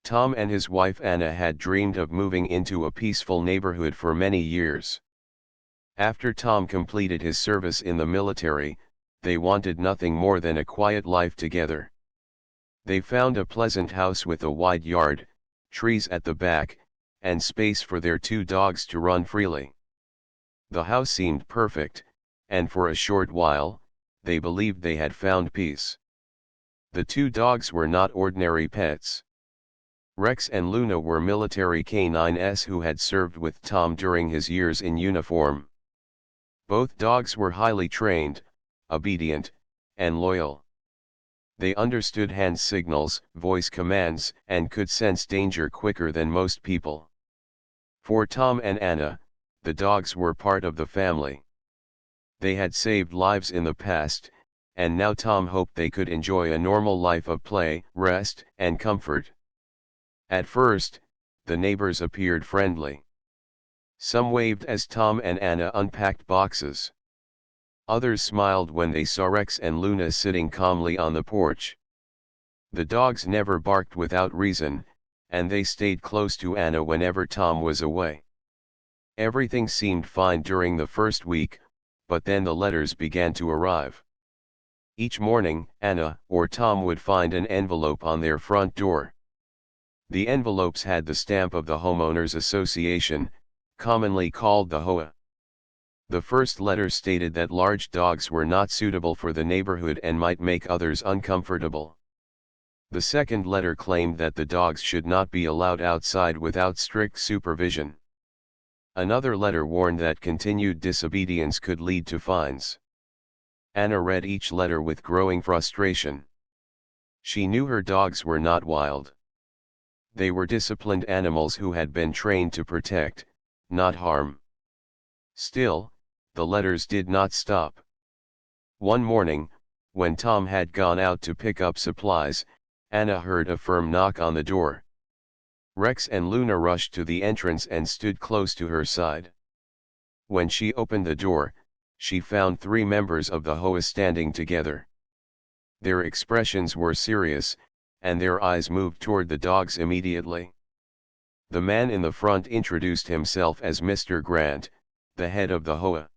Tom and his wife Anna had dreamed of moving into a peaceful neighborhood for many years. After Tom completed his service in the military, they wanted nothing more than a quiet life together. They found a pleasant house with a wide yard, trees at the back, and space for their 2 dogs to run freely. The house seemed perfect, and for a short while, they believed they had found peace. The 2 dogs were not ordinary pets. Rex and Luna were military K9s who had served with Tom during his years in uniform. Both dogs were highly trained, obedient, and loyal. They understood hand signals, voice commands, and could sense danger quicker than most people. For Tom and Anna, the dogs were part of the family. They had saved lives in the past, and now Tom hoped they could enjoy a normal life of play, rest, and comfort. At first, the neighbors appeared friendly. Some waved as Tom and Anna unpacked boxes. Others smiled when they saw Rex and Luna sitting calmly on the porch. The dogs never barked without reason, and they stayed close to Anna whenever Tom was away. Everything seemed fine during the first week, but then the letters began to arrive. Each morning, Anna or Tom would find an envelope on their front door. The envelopes had the stamp of the Homeowners Association, commonly called the HOA. The first letter stated that large dogs were not suitable for the neighborhood and might make others uncomfortable. The second letter claimed that the dogs should not be allowed outside without strict supervision. Another letter warned that continued disobedience could lead to fines. Anna read each letter with growing frustration. She knew her dogs were not wild. They were disciplined animals who had been trained to protect, not harm. Still, the letters did not stop. One morning, when Tom had gone out to pick up supplies, Anna heard a firm knock on the door. Rex and Luna rushed to the entrance and stood close to her side. When she opened the door, she found 3 members of the HOA standing together. Their expressions were serious, and their eyes moved toward the dogs immediately. The man in the front introduced himself as Mr. Grant, the head of the HOA.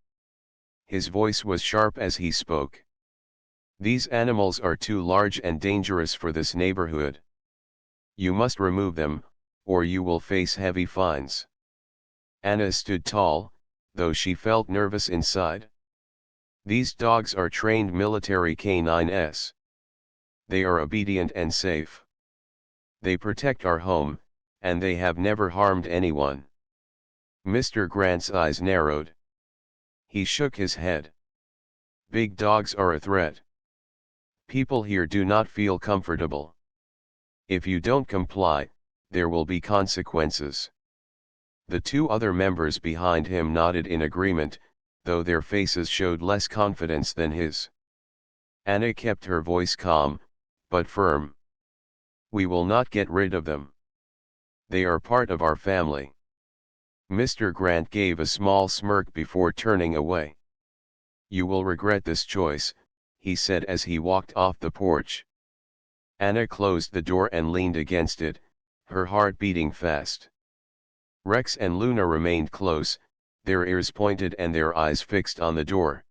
His voice was sharp as he spoke. "These animals are too large and dangerous for this neighborhood. You must remove them, or you will face heavy fines." Anna stood tall, though she felt nervous inside. "These dogs are trained military K9s. They are obedient and safe. They protect our home, and they have never harmed anyone." Mr. Grant's eyes narrowed. He shook his head. "Big dogs are a threat. People here do not feel comfortable. If you don't comply, there will be consequences." The 2 other members behind him nodded in agreement, though their faces showed less confidence than his. Anna kept her voice calm, but firm. "We will not get rid of them. They are part of our family." Mr. Grant gave a small smirk before turning away. "You will regret this choice," he said as he walked off the porch. Anna closed the door and leaned against it, her heart beating fast. Rex and Luna remained close, their ears pointed and their eyes fixed on the door.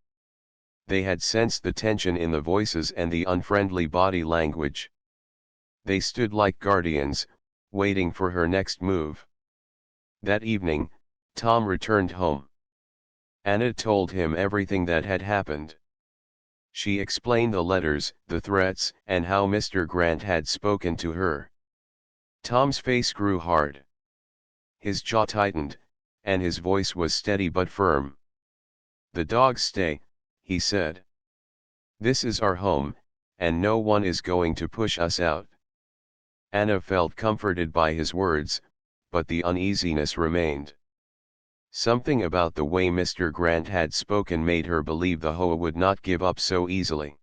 They had sensed the tension in the voices and the unfriendly body language. They stood like guardians, waiting for her next move. That evening, Tom returned home. Anna told him everything that had happened. She explained the letters, the threats, and how Mr. Grant had spoken to her. Tom's face grew hard. His jaw tightened, and his voice was steady but firm. "The dogs stay," he said. "This is our home, and no one is going to push us out." Anna felt comforted by his words, but the uneasiness remained. Something about the way Mr. Grant had spoken made her believe the HOA would not give up so easily.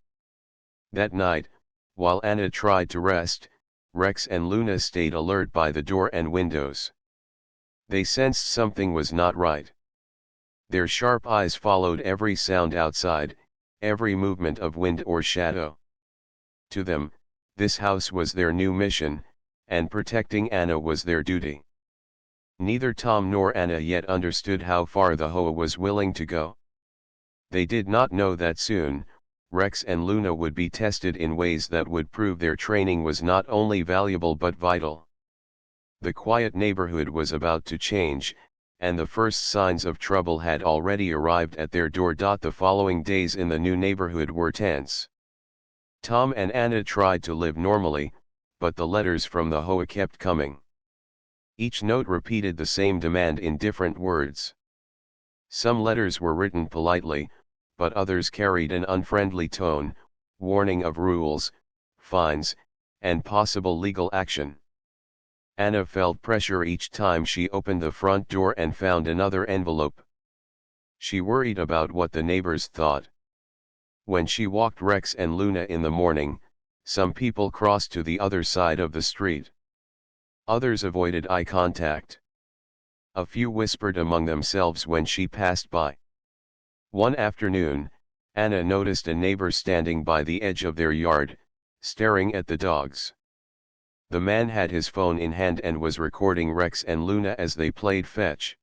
That night, while Anna tried to rest, Rex and Luna stayed alert by the door and windows. They sensed something was not right. Their sharp eyes followed every sound outside, every movement of wind or shadow. To them, this house was their new mission, and protecting Anna was their duty. Neither Tom nor Anna yet understood how far the HOA was willing to go. They did not know that soon, Rex and Luna would be tested in ways that would prove their training was not only valuable but vital. The quiet neighborhood was about to change, and the first signs of trouble had already arrived at their door. The following days in the new neighborhood were tense. Tom and Anna tried to live normally, but the letters from the HOA kept coming. Each note repeated the same demand in different words. Some letters were written politely, but others carried an unfriendly tone, warning of rules, fines, and possible legal action. Anna felt pressure each time she opened the front door and found another envelope. She worried about what the neighbors thought. When she walked Rex and Luna in the morning, some people crossed to the other side of the street. Others avoided eye contact. A few whispered among themselves when she passed by. One afternoon, Anna noticed a neighbor standing by the edge of their yard, staring at the dogs. The man had his phone in hand and was recording Rex and Luna as they played fetch.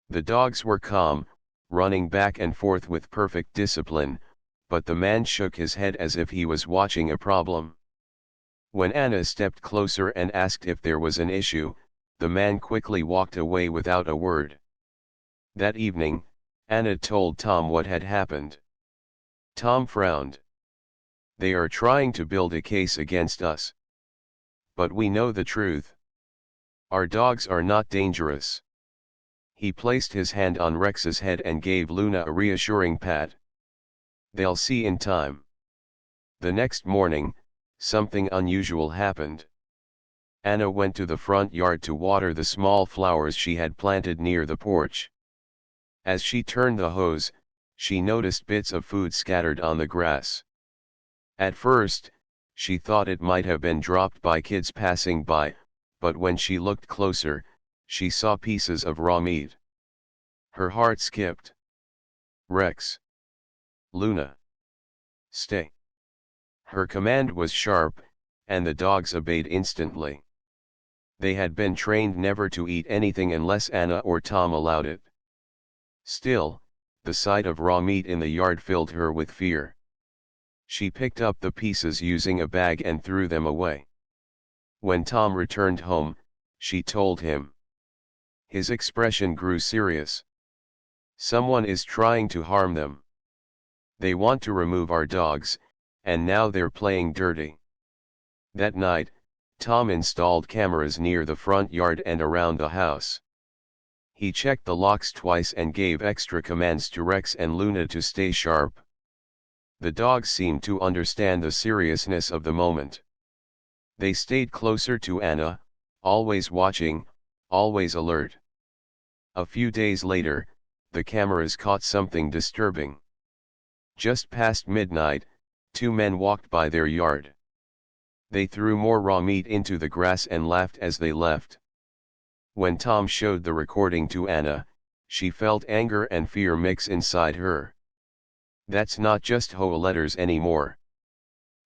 The dogs were calm, running back and forth with perfect discipline, but the man shook his head as if he was watching a problem. When Anna stepped closer and asked if there was an issue, the man quickly walked away without a word. That evening, Anna told Tom what had happened. Tom frowned. "They are trying to build a case against us. But we know the truth. Our dogs are not dangerous." He placed his hand on Rex's head and gave Luna a reassuring pat. "They'll see in time." The next morning, something unusual happened. Anna went to the front yard to water the small flowers she had planted near the porch. As she turned the hose, she noticed bits of food scattered on the grass. At first, she thought it might have been dropped by kids passing by, but when she looked closer, she saw pieces of raw meat. Her heart skipped. "Rex! Luna! Stay!" Her command was sharp, and the dogs obeyed instantly. They had been trained never to eat anything unless Anna or Tom allowed it. Still, the sight of raw meat in the yard filled her with fear. She picked up the pieces using a bag and threw them away. When Tom returned home, she told him. His expression grew serious. "Someone is trying to harm them. They want to remove our dogs, and now they're playing dirty." That night, Tom installed cameras near the front yard and around the house. He checked the locks twice and gave extra commands to Rex and Luna to stay sharp. The dogs seemed to understand the seriousness of the moment. They stayed closer to Anna, always watching, always alert. A few days later, the cameras caught something disturbing. Just past midnight, two men walked by their yard. They threw more raw meat into the grass and laughed as they left. When Tom showed the recording to Anna, she felt anger and fear mix inside her. "That's not just HOA letters anymore.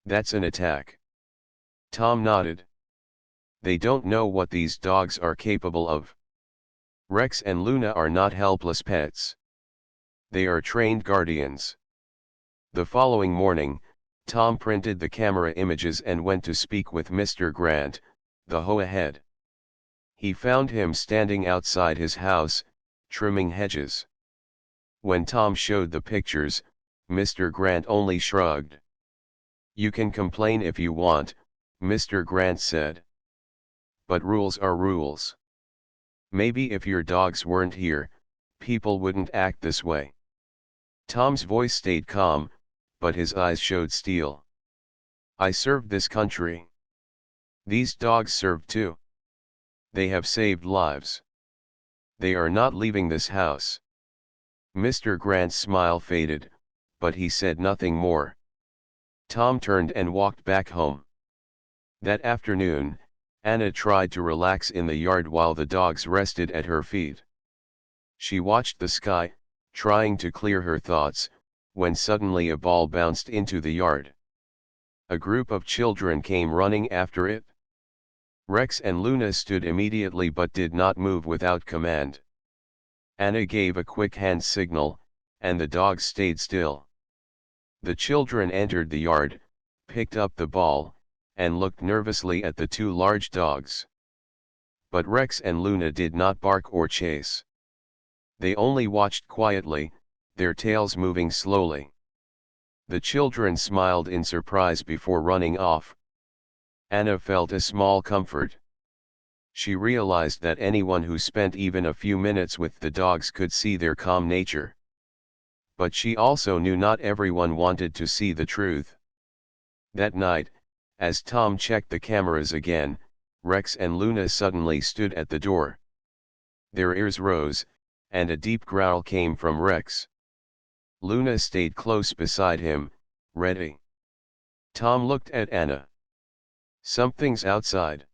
That's an attack." Tom nodded. "They don't know what these dogs are capable of. Rex and Luna are not helpless pets. They are trained guardians." The following morning, Tom printed the camera images and went to speak with Mr. Grant, the HOA head. He found him standing outside his house, trimming hedges. When Tom showed the pictures, Mr. Grant only shrugged. "You can complain if you want," Mr. Grant said. "But rules are rules. Maybe if your dogs weren't here, people wouldn't act this way." Tom's voice stayed calm, but his eyes showed steel. "I served this country. These dogs served too. They have saved lives. They are not leaving this house." Mr. Grant's smile faded, but he said nothing more. Tom turned and walked back home. That afternoon, Anna tried to relax in the yard while the dogs rested at her feet. She watched the sky, trying to clear her thoughts, when suddenly a ball bounced into the yard. A group of children came running after it. Rex and Luna stood immediately but did not move without command. Anna gave a quick hand signal, and the dogs stayed still. The children entered the yard, picked up the ball, and looked nervously at the two large dogs. But Rex and Luna did not bark or chase. They only watched quietly, their tails moving slowly. The children smiled in surprise before running off. Anna felt a small comfort. She realized that anyone who spent even a few minutes with the dogs could see their calm nature. But she also knew not everyone wanted to see the truth. That night, as Tom checked the cameras again, Rex and Luna suddenly stood at the door. Their ears rose, and a deep growl came from Rex. Luna stayed close beside him, ready. Tom looked at Anna. "Something's outside."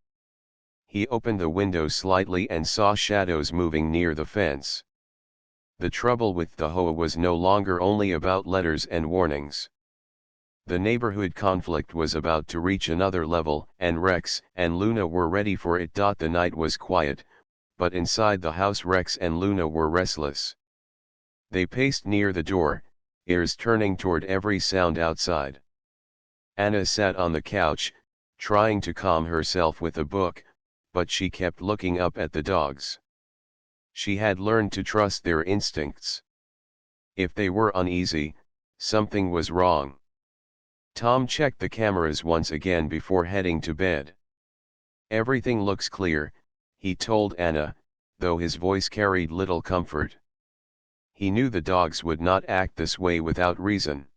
He opened the window slightly and saw shadows moving near the fence. The trouble with the HOA was no longer only about letters and warnings. The neighborhood conflict was about to reach another level, and Rex and Luna were ready for it. The night was quiet, but inside the house Rex and Luna were restless. They paced near the door, ears turning toward every sound outside. Anna sat on the couch, trying to calm herself with a book, but she kept looking up at the dogs. She had learned to trust their instincts. If they were uneasy, something was wrong. Tom checked the cameras once again before heading to bed. "Everything looks clear," he told Anna, though his voice carried little comfort. He knew the dogs would not act this way without reason.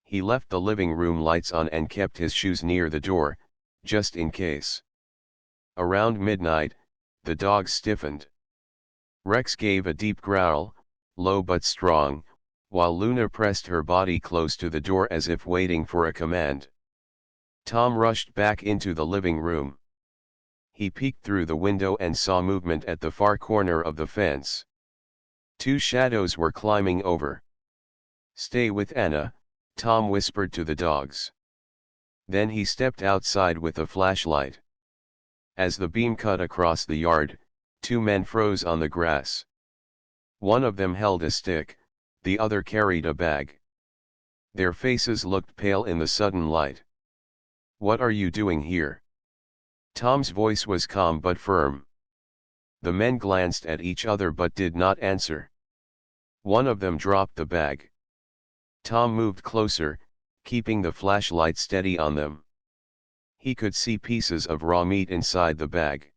He left the living room lights on and kept his shoes near the door, just in case. Around midnight, the dogs stiffened. Rex gave a deep growl, low but strong, while Luna pressed her body close to the door as if waiting for a command. Tom rushed back into the living room. He peeked through the window and saw movement at the far corner of the fence. Two shadows were climbing over. "Stay with Anna," Tom whispered to the dogs. Then he stepped outside with a flashlight. As the beam cut across the yard, two men froze on the grass. One of them held a stick, the other carried a bag. Their faces looked pale in the sudden light. "What are you doing here?" Tom's voice was calm but firm. The men glanced at each other but did not answer. One of them dropped the bag. Tom moved closer, keeping the flashlight steady on them. He could see pieces of raw meat inside the bag.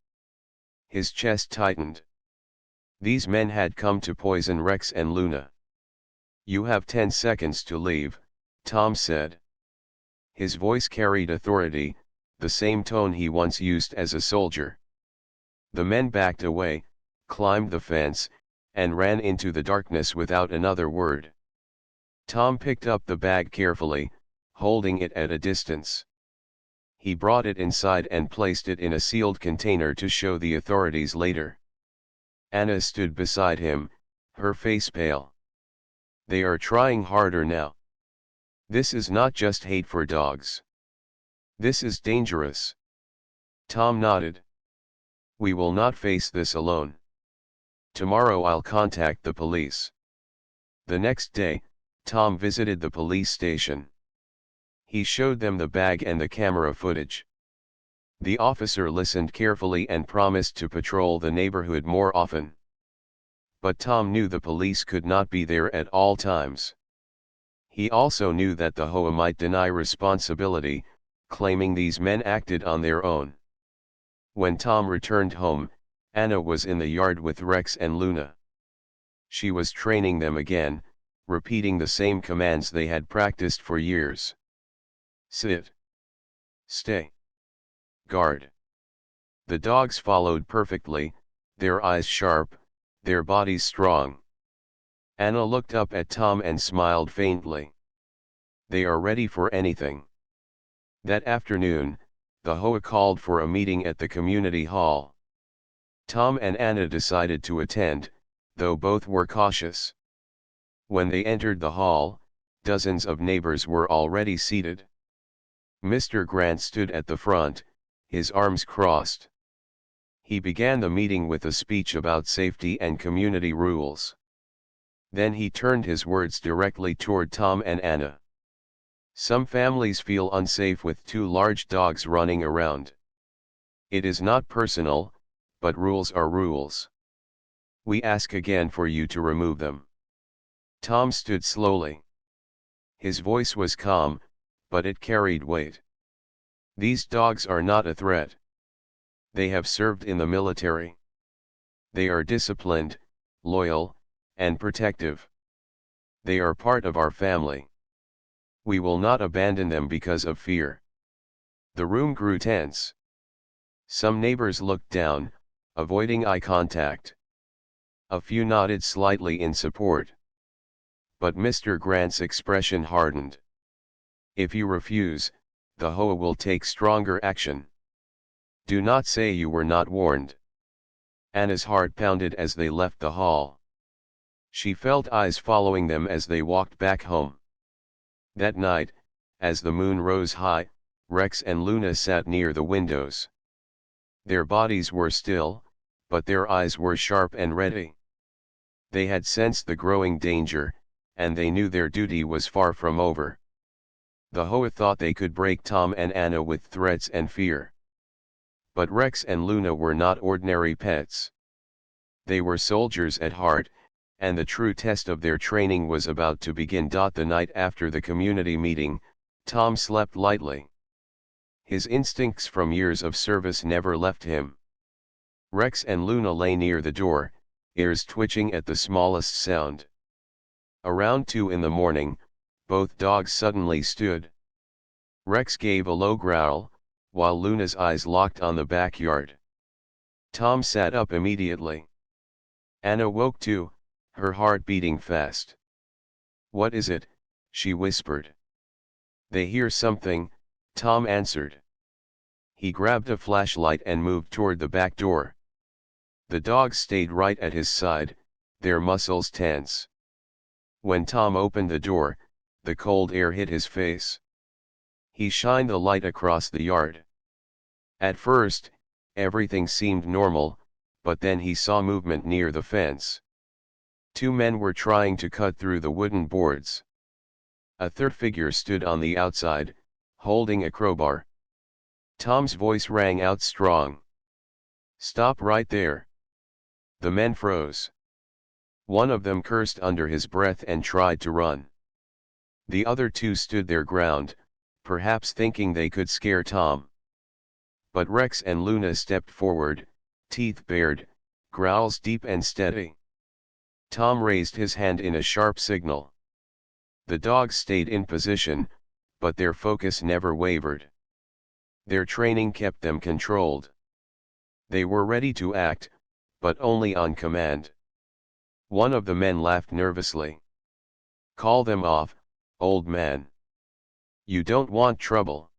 His chest tightened. These men had come to poison Rex and Luna. "You have 10 seconds to leave," Tom said. His voice carried authority, the same tone he once used as a soldier. The men backed away, climbed the fence, and ran into the darkness without another word. Tom picked up the bag carefully, holding it at a distance. He brought it inside and placed it in a sealed container to show the authorities later. Anna stood beside him, her face pale. "They are trying harder now. This is not just hate for dogs. This is dangerous." Tom nodded. "We will not face this alone. Tomorrow I'll contact the police." The next day, Tom visited the police station. He showed them the bag and the camera footage. The officer listened carefully and promised to patrol the neighborhood more often. But Tom knew the police could not be there at all times. He also knew that the HOA might deny responsibility, claiming these men acted on their own. When Tom returned home, Anna was in the yard with Rex and Luna. She was training them again, repeating the same commands they had practiced for years. Sit. Stay. Guard. The dogs followed perfectly, their eyes sharp, their bodies strong. Anna looked up at Tom and smiled faintly. They are ready for anything. That afternoon, the HOA called for a meeting at the community hall. Tom and Anna decided to attend, though both were cautious. When they entered the hall, dozens of neighbors were already seated. Mr. Grant stood at the front, his arms crossed. He began the meeting with a speech about safety and community rules. Then he turned his words directly toward Tom and Anna. Some families feel unsafe with two large dogs running around. It is not personal, but rules are rules. We ask again for you to remove them. Tom stood slowly. His voice was calm, but it carried weight. These dogs are not a threat. They have served in the military. They are disciplined, loyal, and protective. They are part of our family. We will not abandon them because of fear. The room grew tense. Some neighbors looked down, avoiding eye contact. A few nodded slightly in support. But Mr. Grant's expression hardened. If you refuse, the HOA will take stronger action. Do not say you were not warned. Anna's heart pounded as they left the hall. She felt eyes following them as they walked back home. That night, as the moon rose high, Rex and Luna sat near the windows. Their bodies were still, but their eyes were sharp and ready. They had sensed the growing danger, and they knew their duty was far from over. The HOA thought they could break Tom and Anna with threats and fear. But Rex and Luna were not ordinary pets. They were soldiers at heart, and the true test of their training was about to begin. The night after the community meeting, Tom slept lightly. His instincts from years of service never left him. Rex and Luna lay near the door, ears twitching at the smallest sound. Around 2 in the morning, both dogs suddenly stood. Rex gave a low growl, while Luna's eyes locked on the backyard. Tom sat up immediately. Anna woke too, her heart beating fast. "What is it?" she whispered. "They hear something," Tom answered. He grabbed a flashlight and moved toward the back door. The dogs stayed right at his side, their muscles tense. When Tom opened the door, the cold air hit his face. He shined the light across the yard. At first, everything seemed normal, but then he saw movement near the fence. 2 men were trying to cut through the wooden boards. A third figure stood on the outside, holding a crowbar. Tom's voice rang out strong. "Stop right there." The men froze. One of them cursed under his breath and tried to run. The other 2 stood their ground, perhaps thinking they could scare Tom. But Rex and Luna stepped forward, teeth bared, growls deep and steady. Tom raised his hand in a sharp signal. The dogs stayed in position, but their focus never wavered. Their training kept them controlled. They were ready to act, but only on command. One of the men laughed nervously. "Call them off, old man. You don't want trouble."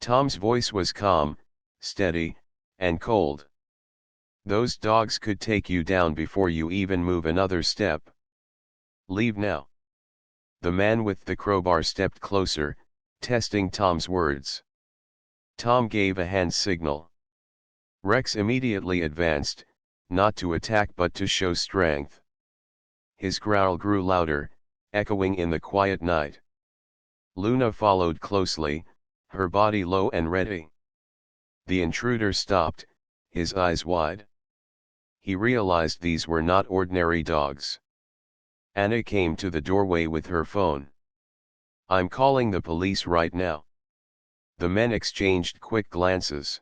Tom's voice was calm, steady, and cold. "Those dogs could take you down before you even move another step. Leave now." The man with the crowbar stepped closer, testing Tom's words. Tom gave a hand signal. Rex immediately advanced, not to attack but to show strength. His growl grew louder, echoing in the quiet night. Luna followed closely, her body low and ready. The intruder stopped, his eyes wide. He realized these were not ordinary dogs. Anna came to the doorway with her phone. "I'm calling the police right now." The men exchanged quick glances.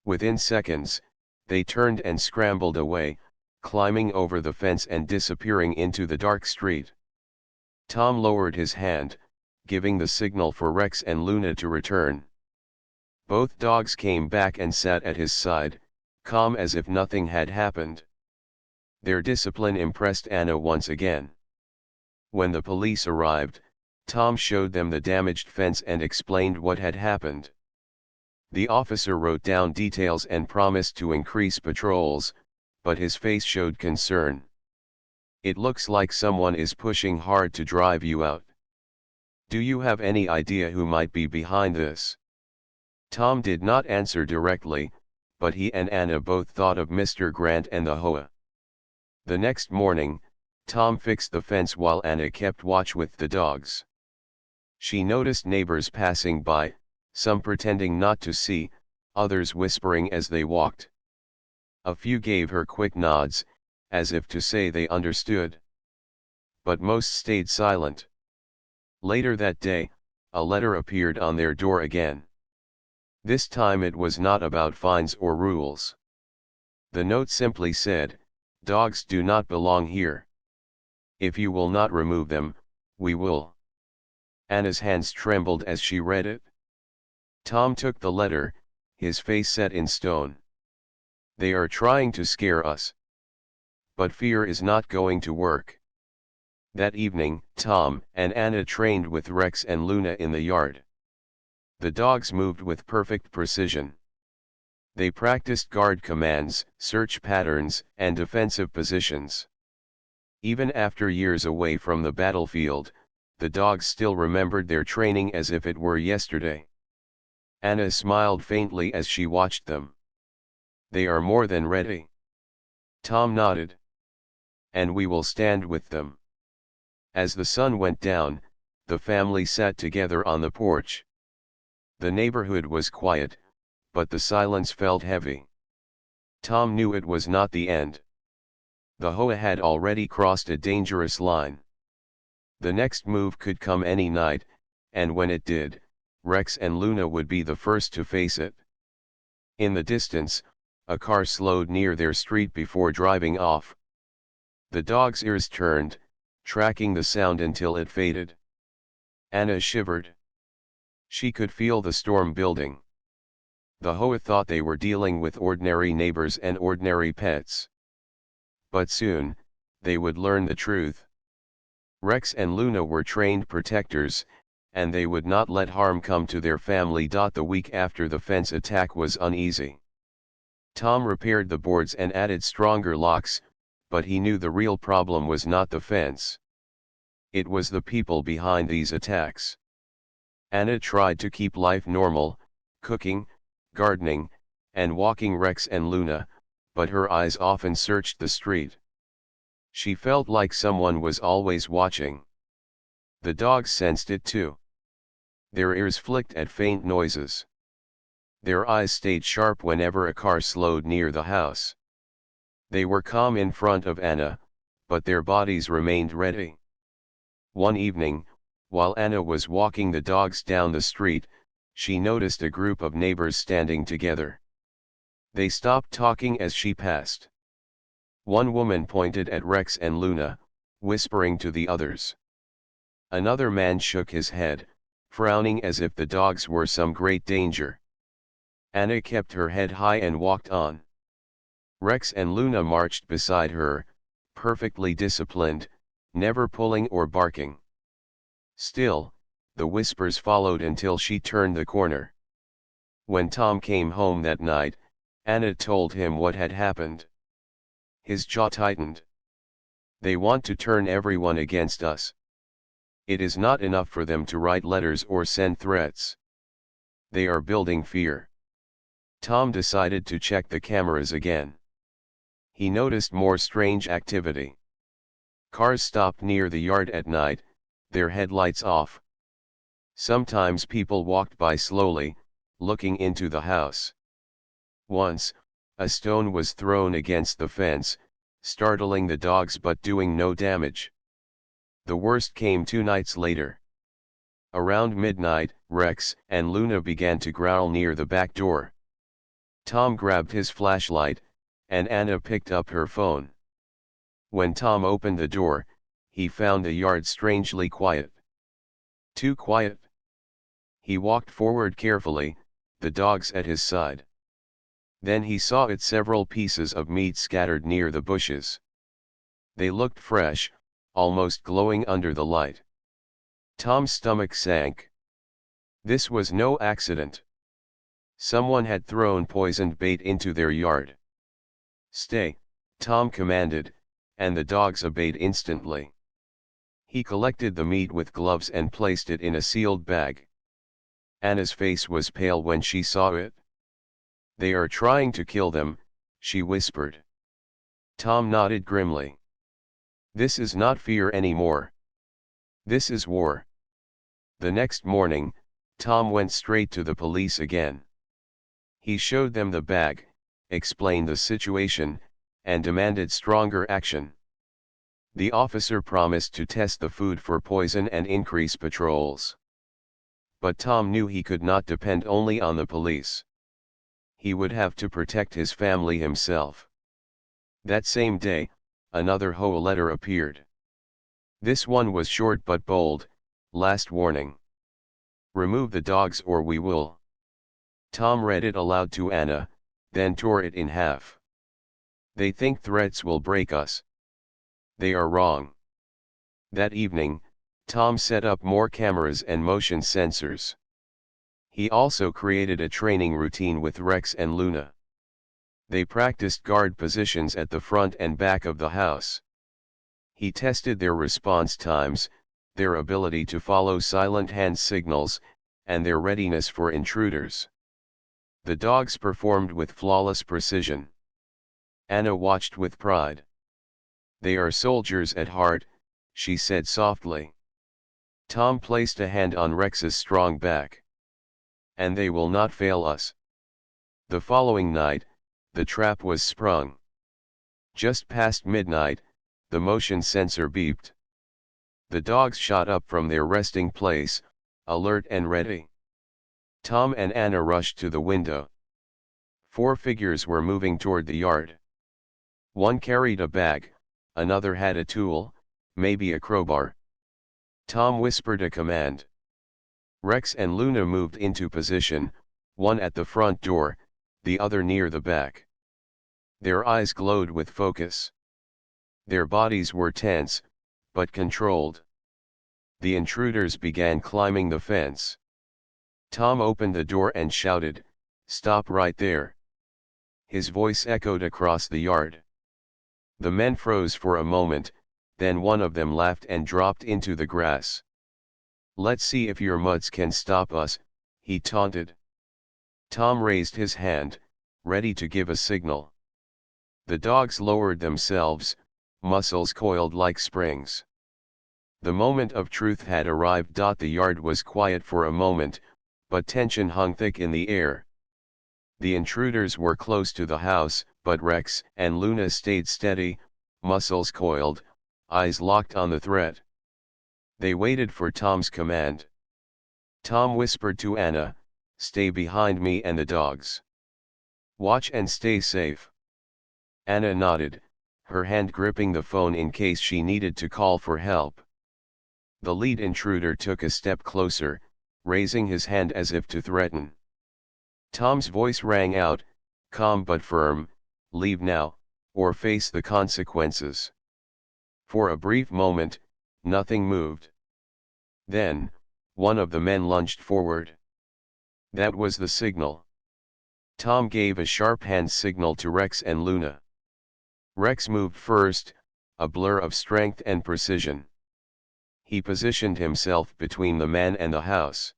Within seconds, they turned and scrambled away, climbing over the fence and disappearing into the dark street. Tom lowered his hand, giving the signal for Rex and Luna to return. Both dogs came back and sat at his side, calm as if nothing had happened. Their discipline impressed Anna once again. When the police arrived, Tom showed them the damaged fence and explained what had happened. The officer wrote down details and promised to increase patrols, but his face showed concern. "It looks like someone is pushing hard to drive you out. Do you have any idea who might be behind this?" Tom did not answer directly, but he and Anna both thought of Mr. Grant and the HOA. The next morning, Tom fixed the fence while Anna kept watch with the dogs. She noticed neighbors passing by, some pretending not to see, others whispering as they walked. A few gave her quick nods, as if to say they understood. But most stayed silent. Later that day, a letter appeared on their door again. This time it was not about fines or rules. The note simply said, "Dogs do not belong here. If you will not remove them, we will." Anna's hands trembled as she read it. Tom took the letter, his face set in stone. They are trying to scare us. But fear is not going to work. That evening, Tom and Anna trained with Rex and Luna in the yard. The dogs moved with perfect precision. They practiced guard commands, search patterns, and defensive positions. Even after years away from the battlefield, the dogs still remembered their training as if it were yesterday. Anna smiled faintly as she watched them. "They are more than ready." Tom nodded. "And we will stand with them." As the sun went down, the family sat together on the porch. The neighborhood was quiet, but the silence felt heavy. Tom knew it was not the end. The HOA had already crossed a dangerous line. The next move could come any night, and when it did, Rex and Luna would be the first to face it. In the distance, a car slowed near their street before driving off. The dogs' ears turned, tracking the sound until it faded. Anna shivered. She could feel the storm building. The HOA thought they were dealing with ordinary neighbors and ordinary pets. But soon, they would learn the truth. Rex and Luna were trained protectors, and they would not let harm come to their family. The week after the fence attack was uneasy. Tom repaired the boards and added stronger locks, but he knew the real problem was not the fence. It was the people behind these attacks. Anna tried to keep life normal, cooking, gardening, and walking Rex and Luna, but her eyes often searched the street. She felt like someone was always watching. The dogs sensed it too. Their ears flicked at faint noises. Their eyes stayed sharp whenever a car slowed near the house. They were calm in front of Anna, but their bodies remained ready. One evening, while Anna was walking the dogs down the street, she noticed a group of neighbors standing together. They stopped talking as she passed. One woman pointed at Rex and Luna, whispering to the others. Another man shook his head, frowning as if the dogs were some great danger. Anna kept her head high and walked on. Rex and Luna marched beside her, perfectly disciplined, never pulling or barking. Still, the whispers followed until she turned the corner. When Tom came home that night, Anna told him what had happened. His jaw tightened. "They want to turn everyone against us. It is not enough for them to write letters or send threats. They are building fear." Tom decided to check the cameras again. He noticed more strange activity. Cars stopped near the yard at night, their headlights off. Sometimes people walked by slowly, looking into the house. Once, a stone was thrown against the fence, startling the dogs but doing no damage. The worst came 2 nights later. Around midnight, Rex and Luna began to growl near the back door. Tom grabbed his flashlight, and Anna picked up her phone. When Tom opened the door, he found the yard strangely quiet. Too quiet. He walked forward carefully, the dogs at his side. Then he saw several pieces of meat scattered near the bushes. They looked fresh, almost glowing under the light. Tom's stomach sank. This was no accident. Someone had thrown poisoned bait into their yard. "Stay," Tom commanded, and the dogs obeyed instantly. He collected the meat with gloves and placed it in a sealed bag. Anna's face was pale when she saw it. "They are trying to kill them," she whispered. Tom nodded grimly. "This is not fear anymore. This is war." The next morning, Tom went straight to the police again. He showed them the bag, explained the situation, and demanded stronger action. The officer promised to test the food for poison and increase patrols. But Tom knew he could not depend only on the police. He would have to protect his family himself. That same day, another HOA letter appeared. This one was short but bold: "Last warning. Remove the dogs or we will." Tom read it aloud to Anna, then tore it in half. "They think threats will break us. They are wrong." That evening, Tom set up more cameras and motion sensors. He also created a training routine with Rex and Luna. They practiced guard positions at the front and back of the house. He tested their response times, their ability to follow silent hand signals, and their readiness for intruders. The dogs performed with flawless precision. Anna watched with pride. "They are soldiers at heart," she said softly. Tom placed a hand on Rex's strong back. "And they will not fail us." The following night, the trap was sprung. Just past midnight, the motion sensor beeped. The dogs shot up from their resting place, alert and ready. Tom and Anna rushed to the window. 4 figures were moving toward the yard. One carried a bag, another had a tool, maybe a crowbar. Tom whispered a command. Rex and Luna moved into position, one at the front door, the other near the back. Their eyes glowed with focus. Their bodies were tense, but controlled. The intruders began climbing the fence. Tom opened the door and shouted, "Stop right there." His voice echoed across the yard. The men froze for a moment, then one of them laughed and dropped into the grass. "Let's see if your mutts can stop us," he taunted. Tom raised his hand, ready to give a signal. The dogs lowered themselves, muscles coiled like springs. The moment of truth had arrived. The yard was quiet for a moment, but tension hung thick in the air. The intruders were close to the house, but Rex and Luna stayed steady, muscles coiled, eyes locked on the threat. They waited for Tom's command. Tom whispered to Anna, "Stay behind me and the dogs. Watch and stay safe." Anna nodded, her hand gripping the phone in case she needed to call for help. The lead intruder took a step closer, raising his hand as if to threaten. Tom's voice rang out, calm but firm, "Leave now, or face the consequences." For a brief moment, nothing moved. Then, one of the men lunged forward. That was the signal. Tom gave a sharp hand signal to Rex and Luna. Rex moved first, a blur of strength and precision. He positioned himself between the man and the house.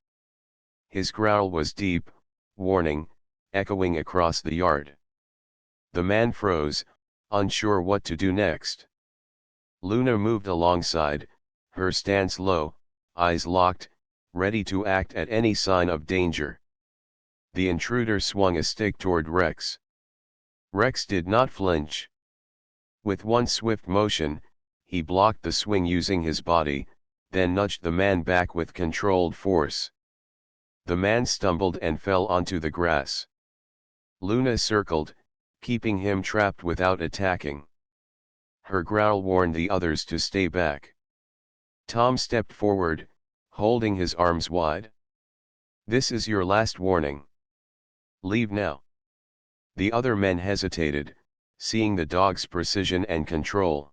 His growl was deep, warning, echoing across the yard. The man froze, unsure what to do next. Luna moved alongside, her stance low, eyes locked, ready to act at any sign of danger. The intruder swung a stick toward Rex. Rex did not flinch. With one swift motion, he blocked the swing using his body, then nudged the man back with controlled force. The man stumbled and fell onto the grass. Luna circled, keeping him trapped without attacking. Her growl warned the others to stay back. Tom stepped forward, holding his arms wide. "This is your last warning. Leave now." The other men hesitated, seeing the dog's precision and control.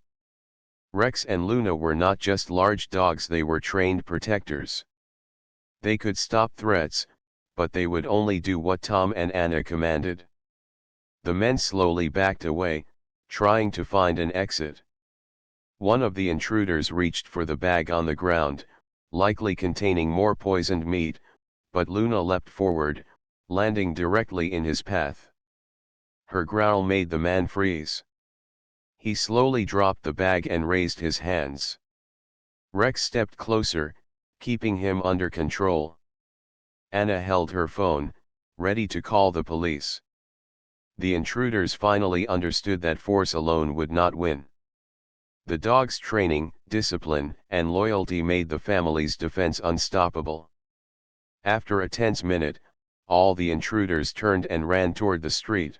Rex and Luna were not just large dogs, they were trained protectors. They could stop threats, but they would only do what Tom and Anna commanded. The men slowly backed away, trying to find an exit. One of the intruders reached for the bag on the ground, likely containing more poisoned meat, but Luna leapt forward, landing directly in his path. Her growl made the man freeze. He slowly dropped the bag and raised his hands. Rex stepped closer, keeping him under control. Anna held her phone, ready to call the police. The intruders finally understood that force alone would not win. The dog's training, discipline, and loyalty made the family's defense unstoppable. After a tense minute, all the intruders turned and ran toward the street.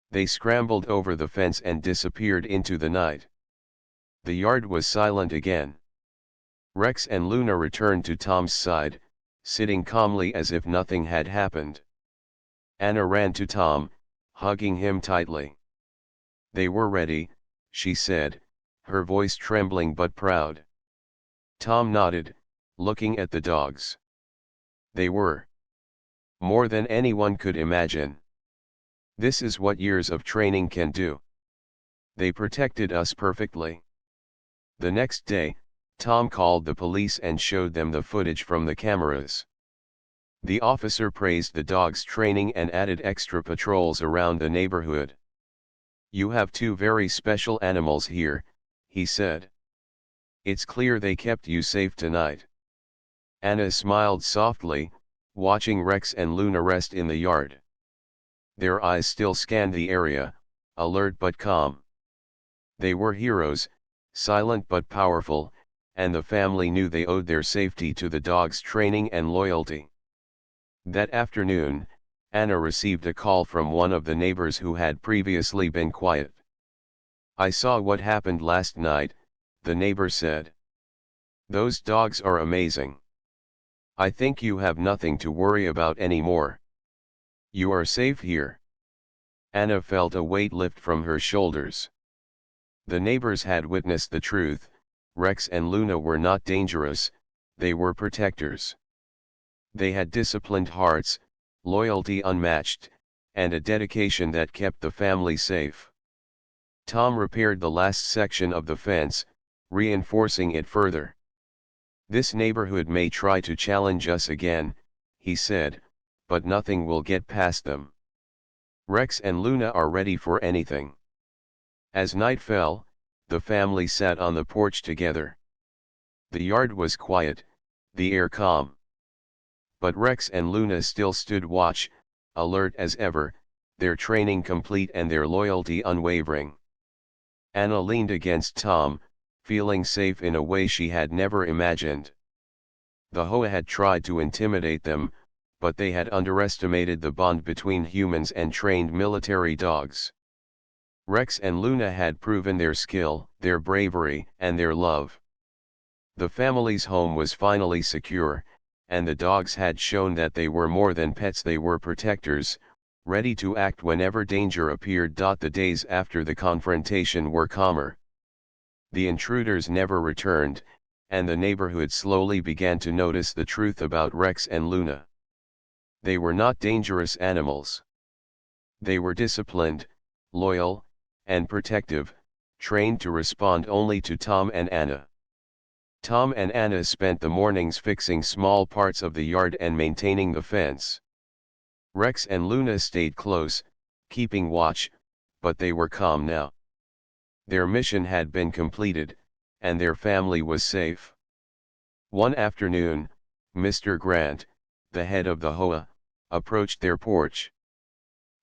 They scrambled over the fence and disappeared into the night. The yard was silent again. Rex and Luna returned to Tom's side, sitting calmly as if nothing had happened. Anna ran to Tom, hugging him tightly. "They were ready," she said, her voice trembling but proud. Tom nodded, looking at the dogs. They were. More than anyone could imagine. This is what years of training can do. They protected us perfectly. The next day, Tom called the police and showed them the footage from the cameras. The officer praised the dog's training and added extra patrols around the neighborhood. "You have two very special animals here," he said. "It's clear they kept you safe tonight." Anna smiled softly, watching Rex and Luna rest in the yard. Their eyes still scanned the area, alert but calm. They were heroes, silent but powerful, and the family knew they owed their safety to the dog's training and loyalty. That afternoon, Anna received a call from one of the neighbors who had previously been quiet. "I saw what happened last night," the neighbor said. "Those dogs are amazing. I think you have nothing to worry about anymore. You are safe here." Anna felt a weight lift from her shoulders. The neighbors had witnessed the truth. Rex and Luna were not dangerous, they were protectors. They had disciplined hearts, loyalty unmatched, and a dedication that kept the family safe. Tom repaired the last section of the fence, reinforcing it further. "This neighborhood may try to challenge us again," he said, "but nothing will get past them. Rex and Luna are ready for anything." As night fell, the family sat on the porch together. The yard was quiet, the air calm. But Rex and Luna still stood watch, alert as ever, their training complete and their loyalty unwavering. Anna leaned against Tom, feeling safe in a way she had never imagined. The HOA had tried to intimidate them, but they had underestimated the bond between humans and trained military dogs. Rex and Luna had proven their skill, their bravery, and their love. The family's home was finally secure, and the dogs had shown that they were more than pets, they were protectors, ready to act whenever danger appeared. The days after the confrontation were calmer. The intruders never returned, and the neighborhood slowly began to notice the truth about Rex and Luna. They were not dangerous animals. They were disciplined, loyal, and protective, trained to respond only to Tom and Anna. Tom and Anna spent the mornings fixing small parts of the yard and maintaining the fence. Rex and Luna stayed close, keeping watch, but they were calm now. Their mission had been completed, and their family was safe. One afternoon, Mr. Grant, the head of the HOA, approached their porch.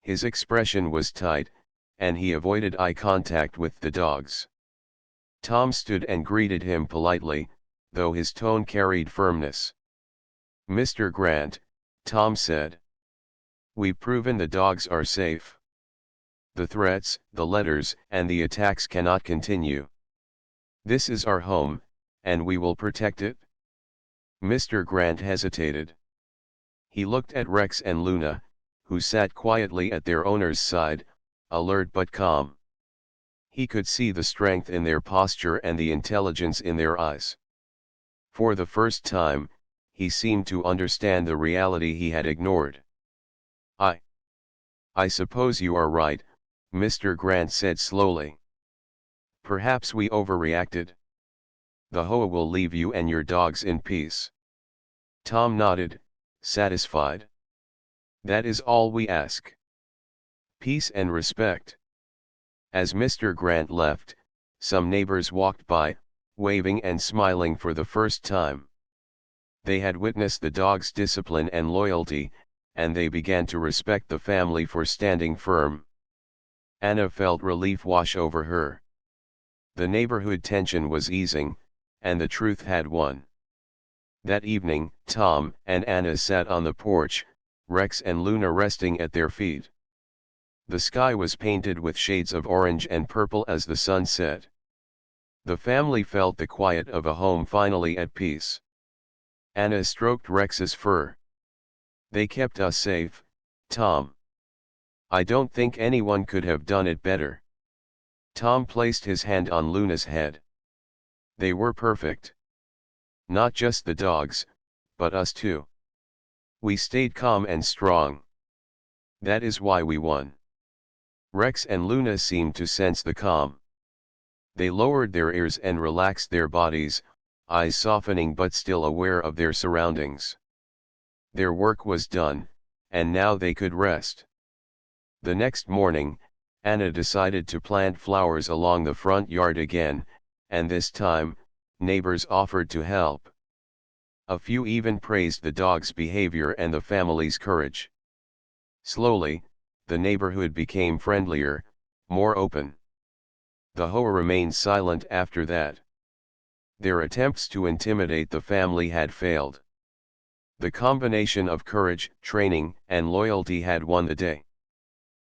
His expression was tight, and he avoided eye contact with the dogs. Tom stood and greeted him politely, though his tone carried firmness. "Mr. Grant," Tom said, "we've proven the dogs are safe. The threats, the letters, and the attacks cannot continue. This is our home, and we will protect it." Mr. Grant hesitated. He looked at Rex and Luna, who sat quietly at their owner's side, alert but calm. He could see the strength in their posture and the intelligence in their eyes. For the first time, he seemed to understand the reality he had ignored. I suppose you are right," Mr. Grant said slowly. "Perhaps we overreacted. The HOA will leave you and your dogs in peace." Tom nodded, satisfied. That is all we ask. Peace and respect. As Mr. Grant left, some neighbors walked by, waving and smiling for the first time. They had witnessed the dog's discipline and loyalty, and they began to respect the family for standing firm. Anna felt relief wash over her. The neighborhood tension was easing, and the truth had won. That evening, Tom and Anna sat on the porch, Rex and Luna resting at their feet. The sky was painted with shades of orange and purple as the sun set. The family felt the quiet of a home finally at peace. Anna stroked Rex's fur. They kept us safe, Tom. I don't think anyone could have done it better. Tom placed his hand on Luna's head. They were perfect. Not just the dogs, but us too. We stayed calm and strong. That is why we won. Rex and Luna seemed to sense the calm. They lowered their ears and relaxed their bodies, eyes softening but still aware of their surroundings. Their work was done, and now they could rest. The next morning, Anna decided to plant flowers along the front yard again, and this time, neighbors offered to help. A few even praised the dog's behavior and the family's courage. Slowly, the neighborhood became friendlier, more open. The HOA remained silent after that. Their attempts to intimidate the family had failed. The combination of courage, training, and loyalty had won the day.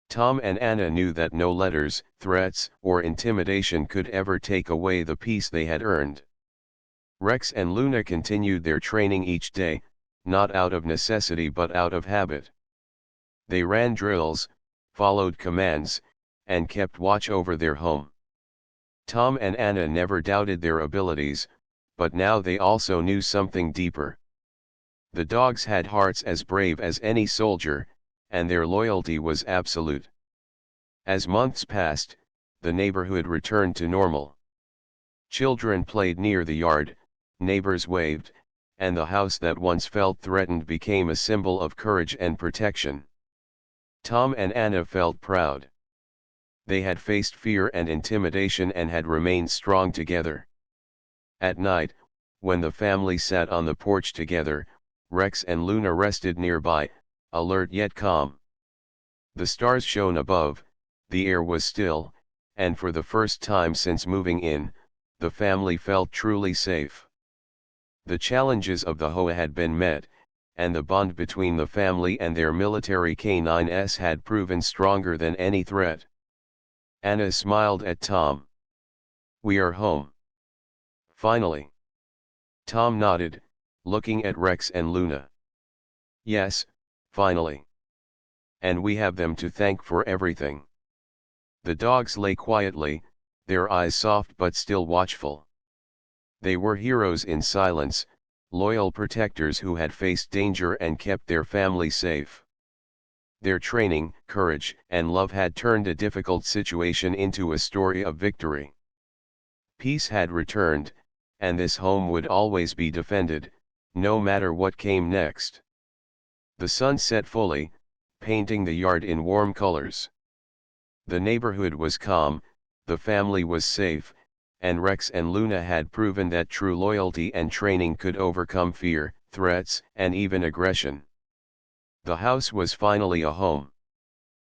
Tom and Anna knew that no letters, threats, or intimidation could ever take away the peace they had earned. Rex and Luna continued their training each day, not out of necessity but out of habit. They ran drills, followed commands, and kept watch over their home. Tom and Anna never doubted their abilities, but now they also knew something deeper. The dogs had hearts as brave as any soldier, and their loyalty was absolute. As months passed, the neighborhood returned to normal. Children played near the yard, neighbors waved, and the house that once felt threatened became a symbol of courage and protection. Tom and Anna felt proud. They had faced fear and intimidation and had remained strong together. At night, when the family sat on the porch together, Rex and Luna rested nearby, alert yet calm. The stars shone above, the air was still, and for the first time since moving in, the family felt truly safe. The challenges of the HOA had been met, and the bond between the family and their military K9s had proven stronger than any threat. Anna smiled at Tom. "We are home. Finally." Tom nodded, looking at Rex and Luna. "Yes, finally. And we have them to thank for everything." The dogs lay quietly, their eyes soft but still watchful. They were heroes in silence, loyal protectors who had faced danger and kept their family safe. Their training, courage, and love had turned a difficult situation into a story of victory. Peace had returned, and this home would always be defended, no matter what came next. The sun set fully, painting the yard in warm colors. The neighborhood was calm, the family was safe, and Rex and Luna had proven that true loyalty and training could overcome fear, threats, and even aggression. The house was finally a home.